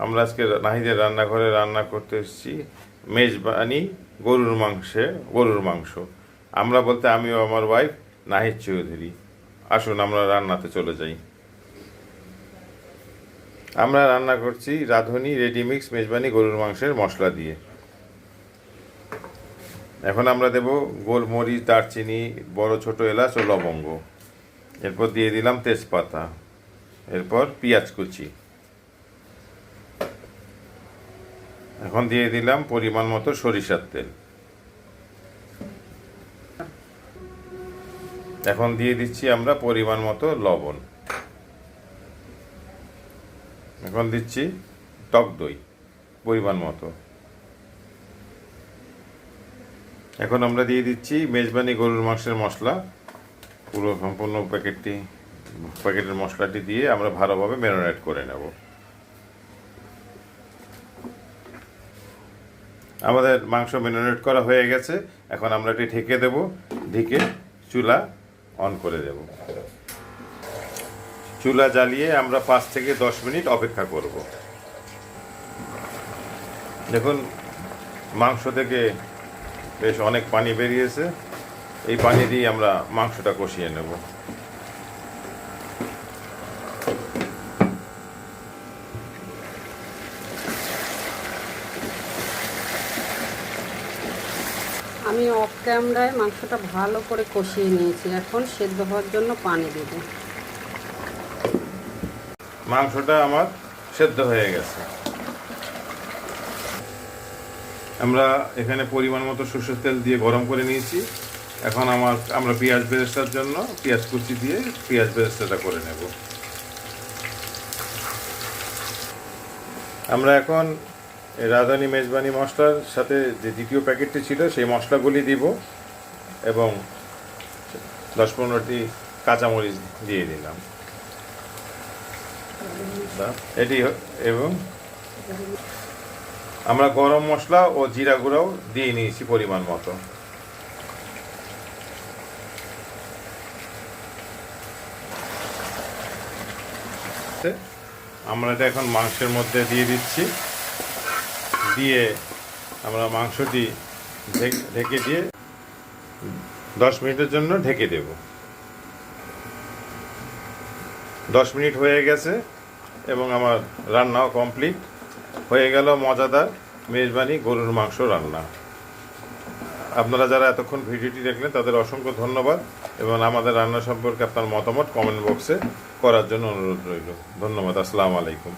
আমরা আজকে নাহিদের রান্নাঘরে রান্না করতে এসেছি মেজবানি গরুর মাংস। আমরা বলতে আমি ও আমার ওয়াইফ নাহিদ চৌধুরী। আসুন আমরা রান্নাতে চলে যাই। আমরা রান্না করছি রাঁধুনি রেডিমিক্স মেজবানি গরুর মাংসের মশলা দিয়ে। এখন আমরা দেব গোলমরিচ, দারচিনি, বড় ছোট এলাচ ও লবঙ্গ। এরপর দিয়ে দিলাম তেজপাতা, এরপর পেঁয়াজ কুচি। এখন দিয়ে দিলাম পরিমাণ মতো সরিষার তেল। এখন দিয়ে দিচ্ছি আমরা পরিমাণ মতো লবণ। এখন দিচ্ছি টক দই পরিমাণ মতো। এখন আমরা দিয়ে দিচ্ছি মেজবানি গরুর মাংসের মশলা, পুরো সম্পূর্ণ প্যাকেটের মশলাটি দিয়ে আমরা ভালোভাবে ম্যারিনেট করে নেব। আমাদের মাংস ম্যারিনেট করা হয়ে গেছে। এখন আমরা এটি ঢেকে দেব, ঢেকে চুলা অন করে দেব। চুলা জ্বালিয়ে আমরা 5 থেকে 10 মিনিট অপেক্ষা করব। দেখুন মাংস থেকে বেশ অনেক পানি বেরিয়েছে। এই পানি দিয়ে আমরা মাংসটা কষিয়ে নেব। আমি অফ ক্যামেরায় মাংসটা ভালো করে কষিয়ে নিয়েছি। এখন সেদ্ধ হওয়ার জন্য পানি দেব। মাংসটা আমার সেদ্ধ হয়ে গেছে। আমরা এখানে পরিমাণ মতো সরষের তেল দিয়ে গরম করে নিয়েছি। এখন আমরা পেঁয়াজ বেরেস্তার জন্য পেঁয়াজ কুচি দিয়ে পেঁয়াজ বেরেস্তাটা করে নেব। আমরা এখন রাঁধুনি মেজবানি মশলার সাথে যে দ্বিতীয় প্যাকেটটি ছিল সেই মশলাগুলি দিব এবং 10-15টি কাঁচামরিচ দিয়ে দিলাম এটি। এবং আমরা গরম মশলা ও জিরা গুঁড়াও দিয়ে নিয়েছি পরিমাণ মতো। আমরা এটা এখন মাংসের মধ্যে দিয়ে দিচ্ছি। দিয়ে আমরা মাংসটি ঢেকে দিয়ে 10 মিনিটের জন্য ঢেকে দেব। 10 মিনিট হয়ে গেছে এবং আমার রান্নাও কমপ্লিট হয়ে গেল। মজাদার মেজবানি গরুর মাংস রান্না। আপনারা যারা এতক্ষণ ভিডিওটি দেখলেন তাদের অসংখ্য ধন্যবাদ এবং আমাদের রান্না সম্পর্কে আপনার মতামত কমেন্ট বক্সে করার জন্য অনুরোধ রইল। ধন্যবাদ। আসসালামু আলাইকুম।